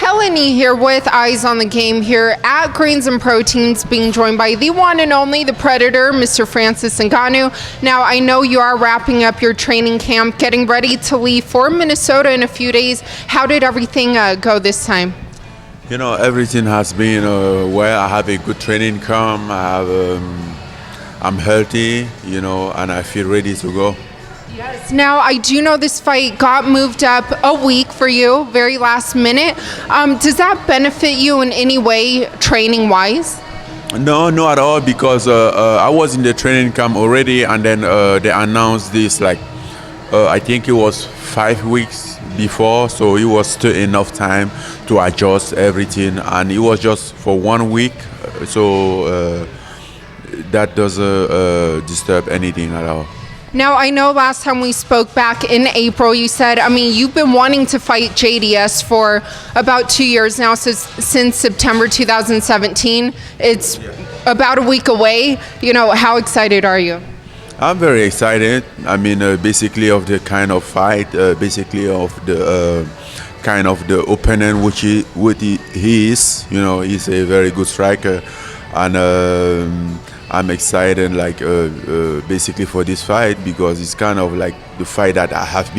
Helen Yee here with Eyes on the Game here at Grains and Proteins, being joined by the one and only, the Predator, Mr. Francis Ngannou. Now, I know you are wrapping up your training camp, getting ready to leave for Minnesota in a few days. How did everything go this time? You know, everything has been well. I have a good training camp. I'm healthy, you know, and I feel ready to go. Yes. Now, I do know this fight got moved up a week for you, very last minute. Does that benefit you in any way, training-wise? No, not at all, because I was in the training camp already, and then they announced this, like, I think it was 5 weeks before, so it was still enough time to adjust everything, and it was just for 1 week, so that doesn't disturb anything at all. Now, I know last time we spoke back in April, you said, you've been wanting to fight JDS for about 2 years now, since September 2017. It's about a week away. You know, how excited are you? I'm very excited. I mean, basically of the kind of fight, basically of the kind of the opponent which he is. You know, he's a very good striker, and I'm excited, like basically for this fight, because it's kind of like the fight that I've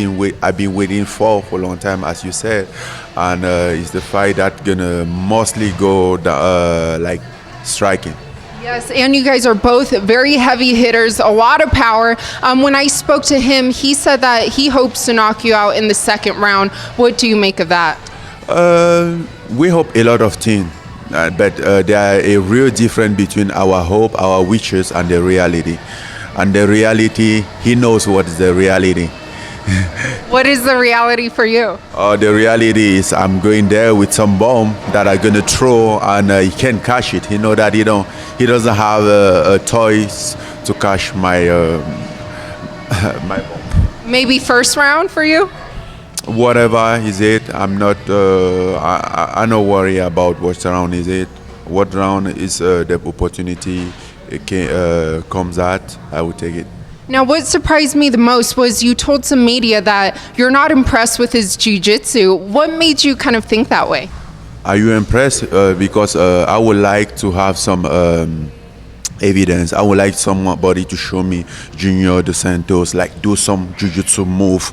been waiting for a long time, as you said, and it's the fight that's gonna mostly go like striking. Yes, and you guys are both very heavy hitters, a lot of power. When I spoke to him, he said that he hopes to knock you out in the second round. What do you make of that? We hope a lot of things. But there are a real difference between our hope, our wishes, and the reality. And the reality, he knows what is the reality. What is the reality for you? The reality is I'm going there with some bomb that I'm gonna throw, and he can't catch it. He know that he doesn't have toys to catch my my bomb. Maybe first round for you? Whatever is it, I'm not. I don't worry about what round is it. What round is the opportunity comes at, I will take it. Now, what surprised me the most was you told some media that you're not impressed with his jiu-jitsu. What made you kind of think that way? Are you impressed? Because I would like to have some evidence. I would like somebody to show me Junior dos Santos, like do some jiu-jitsu move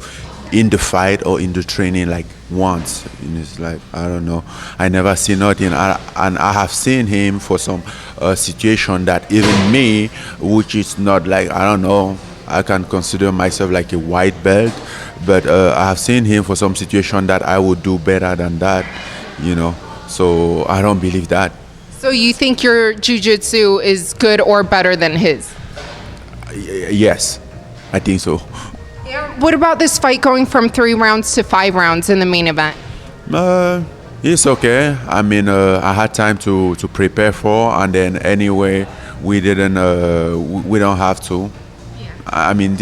in the fight or in the training, like once in his life. I don't know. I never see nothing, and I have seen him for some situation that even me, which is not like, I don't know, I can consider myself like a white belt, but I have seen him for some situation that I would do better than that, you know. So I don't believe that. So you think your jiu-jitsu is good or better than his? Yes, I think so. What about this fight going from 3 rounds to 5 rounds in the main event? It's okay. I mean, I had time to prepare for, and then anyway, we don't have to. Yeah. I mean,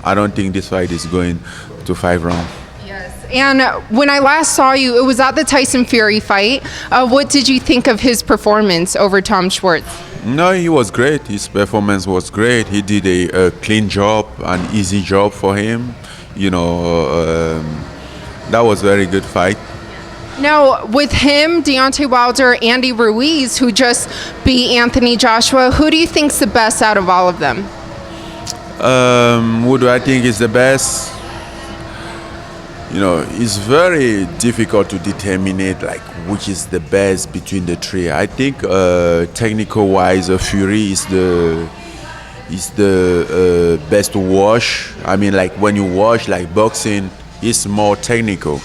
I don't think this fight is going to 5 rounds. Yes. And when I last saw you, it was at the Tyson Fury fight. What did you think of his performance over Tom Schwartz? No, he was great. His performance was great. He did a clean job, an easy job for him. You know, that was a very good fight. Now, with him, Deontay Wilder, Andy Ruiz, who just beat Anthony Joshua, who do you think's the best out of all of them? Who do I think is the best? You know, it's very difficult to determine like which is the best between the three. I think technical-wise, Fury is the best to watch. I mean, like when you watch like boxing, it's more technical.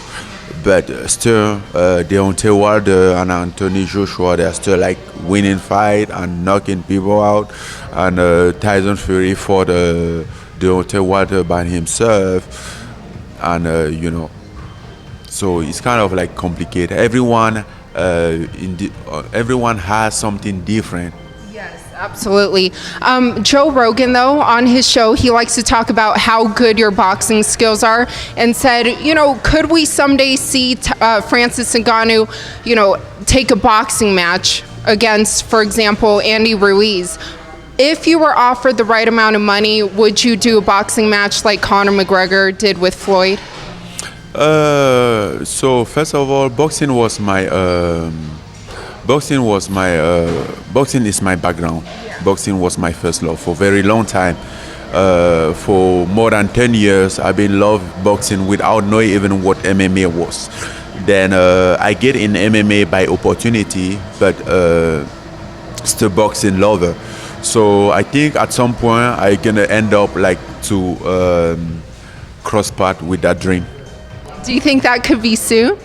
But still, Deontay Wilder and Anthony Joshua, they're still like winning fight and knocking people out. And Tyson Fury fought Deontay Wilder by himself. And you know, so it's kind of like complicated. Everyone has something different. Yes, absolutely. Joe Rogan, though, on his show, he likes to talk about how good your boxing skills are, and said, you know, could we someday see Francis Ngannou, you know, take a boxing match against, for example, Andy Ruiz? If you were offered the right amount of money, would you do a boxing match like Conor McGregor did with Floyd? So first of all, boxing is my background. Boxing was my first love for a very long time. For more than 10 years, I've been love boxing without knowing even what MMA was. Then I get in MMA by opportunity, but still boxing lover. So I think at some point I gonna end up like to cross path with that dream. Do you think that could be soon?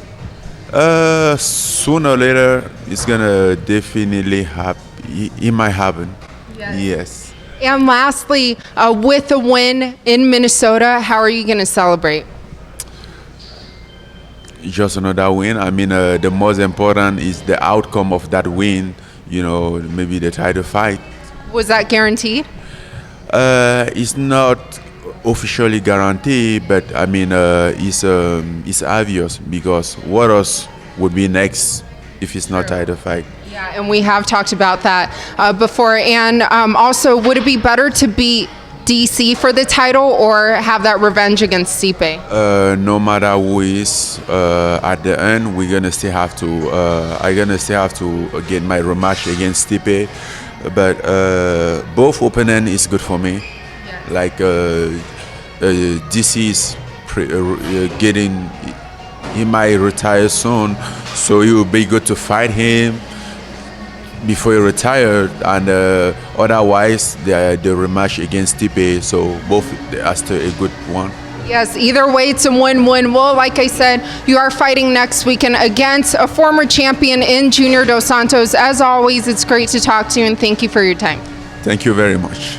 Sooner or later, it's gonna definitely happen. It might happen. Yes. And lastly, with a win in Minnesota, how are you going to celebrate? Just another win. I mean, the most important is the outcome of that win. You know, maybe the title fight. Was that guaranteed? It's not officially guaranteed, but I mean, it's obvious because what else would be next if it's not title fight? Yeah, and we have talked about that before. And also, would it be better to beat DC for the title or have that revenge against Stipe? No matter who is at the end, we're gonna still have to. I'm gonna still have to get my rematch against Stipe, but both opening is good for me. Like DC is getting. He might retire soon, so it would be good to fight him before he retired, and otherwise the rematch against Stipe. So both are still a good one. Yes, either way, it's a win-win. Well, like I said, you are fighting next weekend against a former champion in Junior dos Santos. As always, it's great to talk to you, and thank you for your time. Thank you very much.